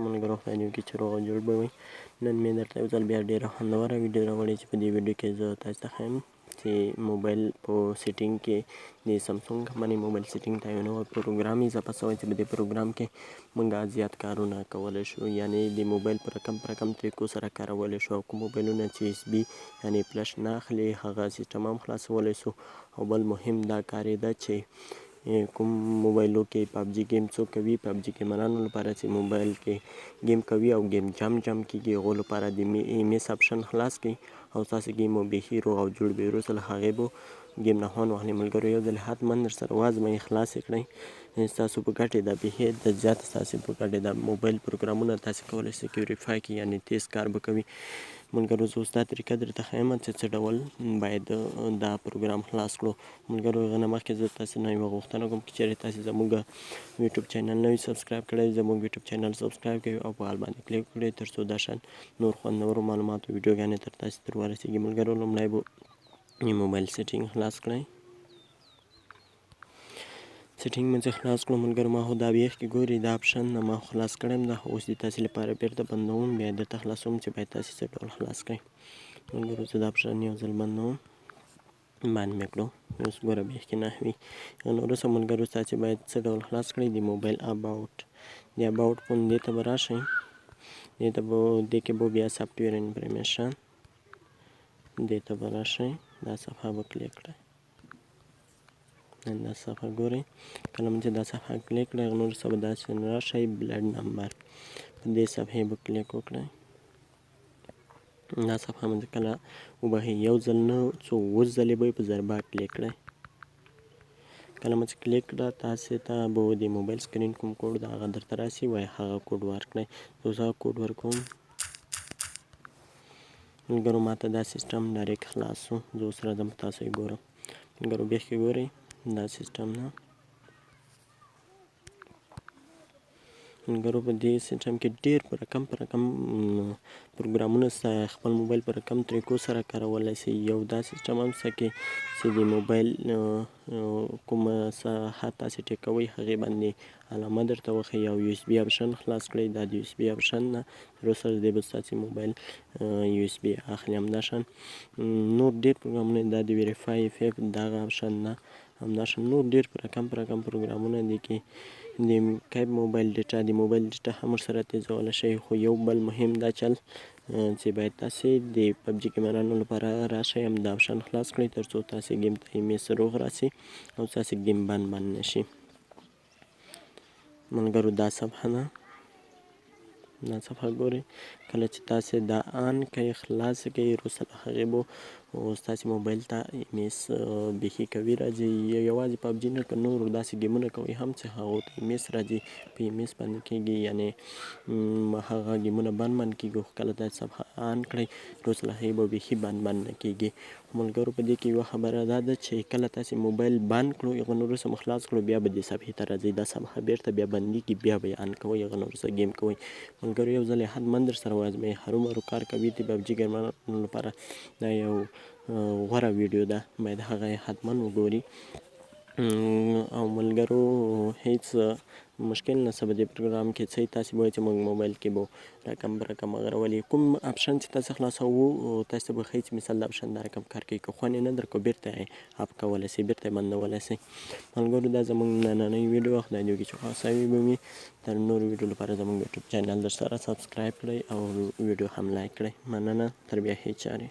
ملګرو خدای دې وکړي چې روغ او جوړ به وئ. نن مې درته یو ځل بیا ډېره خوندوره ویډیو راوړې چې په دې ویډیو کې زه تاسو ته ښیم چې موبایل په سیټینګ کې د سمسونګ کمپنۍ موبایل سیټینګ ته یو نوی پروګرام اضافه شوی چې په دې پروګرام کې موږ زیات کارونه کولی شو، یعنې د موبایل په رقم طریقو سره کارولی شو، او کوم موبایلونه چې اس بي یعنې فلش نه اخلي هغه سیسټم هم خلاصولی شو. او بل مهم دا کار یې ده چې کوم موبایلو کې پابجي گیم څوک کوي، پابجي ګیمرانو لپاره چې موبایل کې گیم کوي او گیم جم کېږي، هغو لپاره د میس آپشن خلاص کړئ او ستاسې گیم مو بیخي روغ او جوړ وي. وروسته له هغې به گیم نه خوند واخلئ. ملګرو یو ځل حتما درسره وازموئ، خلاص یې کړئ، ستاسو په ګټې ده، بیخي د زیاته ستاسې په ګټې ده. موبایل پروګرامونه تاسې کولی شئ سکیورفای کړئ، یعنې تیز کار به کوي. ملګرو زه اوس دا طریقه درته ښیم چې څه ډول باید دا پروګرام خلاص کړو. ملګرو هغه نه مخکې زه تاسې نه یوه غوښتنه کوم که چیرې تاسې زموږ یوټیوب چینل نه وي سبسکرایب کړی، زموږ یوټیوب چینل سبسکرایب کړئ او په حال باندې کلیک وکړئ تر څو دا شان نور خوندورو معلوماتو ویډیوګانې تر تاسې در ورسېږي. ملګرو لومړی به موبایل سیټینګ خلاص کړئ. سیټینګ مې چې خلاص کړو ملګرو، ما خو دا بیخ کې ګوري دا آپشن ما خو خلاص کړی یم، دا خو اوس د تاسې لپاره بیرته بندوم، بیا یې درته خلاصوم چې باید تاسې څه ډول خلاص کړئ. ملګرو زه دا آپشن یو ځل بندوم، بند مې کړو، اوس ګوره بیخ کې نه وي. نو وروسته ملګرو تاسې باید څه ډول خلاص کړئ، د موبایل اباوټ، د اباوټ فون دې ته به راشئ، دې کې به بیا سافټویر انفرمیشن دې ته به راشئ، دا صفحه به کلیک کړئ. دا صفحه ګورئ، کله مو چې دا صفحه کلیک کړئ نو وروسته به داسې راشئ، بلډ نمبر په دې صفحې به کلیک وکړئ. دا صفحه مو چې کله وبهي یو ځل نه څو اووه ځلې به یې په ضربه کلیک کړئ. کله مو چې کلیک کړه تاسې ته به د موبایل سکرین کوم کوډ ده هغه درته راسي، وایي هغه کوډ ورکړئ. زه اوس هغه کوډ ورکوم. ملګرو ما ته دا سیسټم ډایرکټ خلاص شو، زه اوس راځم تاسو یې ګورم. ملګرو بیخ کې ګورئ دا سیسټم ده. ملګرو په دې سیسټم کې ډېر په رقم پروګرامونه شته، خپل موبایل په رقم طریقو سره کارولی شئ. یو دا سیسټم هم شته چې د موبایل کومه ساحه تاسې ټیکوئ هغې باندې علامه درته وښیي او یو اس بي آپشن خلاص کړئ. دا د یو اس بي آپشن نه وروسته د دې به ستاسې موبایل یو اس بي اخلي. همداشان نور ډېر پروګرامونه دا د ویریفای افیکټ دغه آپشن نه، همداشان نور ډېر په رقم پروګرامونه دي کې د کیب موبایل ډیټا، د موبایل ډیټا هم ورسره تیزولی شئ. خو یو بل مهم دا چل چې باید تاسې د پبجي ګیمرانو لپاره راشئ، هم دا آپشن خلاص کړئ تر څو تاسې ګیم ته میس روغ راسي او ستاسې ګیم بند نه شي. ملګرو دا صفحه ده، دا صفحه ګورئ، کله چې تاسې دا آن کړئ خلاص کړئ وروسته له هغې به ستاسې موبایل ته میس بیخي قوي راځي. یوازې پبجي نه که نور داسې ګیمونه کوئ هم چې هغو ته میس راځي، په میس باندې کېږي، یعنې هغه ګیمونه بند کېږي. خو کله تاسې صفحه آن کړئ وروسته له هغې به بیخي بند نه کېږي. ملګرو په دې کې یوه خبره دا ده چې کله تاسې موبایل بند کړو هغه نه وروسته مو خلاص کړو بیا به دې صفحې ته راځئ، دا صفحه بیرته بیا بندېږي، بیا به یې آن کوئ، هغه نه وروسته ګیم کوئ. ملګرو یو ځل یې حتما درسره وازموئ، هرومرو کار کوي د پبجي ګیمرانو لپاره. دا یو غوره ویډیو ده، باید هغه یې حتما وګوري. او ملګرو هیڅ مشکل نشته په دې پروګرام کې، څه تاسې به وایئ چې موږ موبایل کې به رقم په رقم غرولي، کوم آپشن چې تاسې خلاصوو تاسې ته به ښایي چې مثال دا آپشن دا رقم کار کوي، که خوند یې نه درکړو بیرته یې اپ کولی شئ، بیرته یې بندولی شئ. ملګرو دا زموږ نننۍ ویډیو وه، خدای دې وکړي چې خوښ شوې به وي. تر نورو ویډیو لپاره زموږ یوټیوب چینل درسره سبسکرایب کړئ او ویډیو هم لایک کړئ. مننه، تر بیا ښې چارې.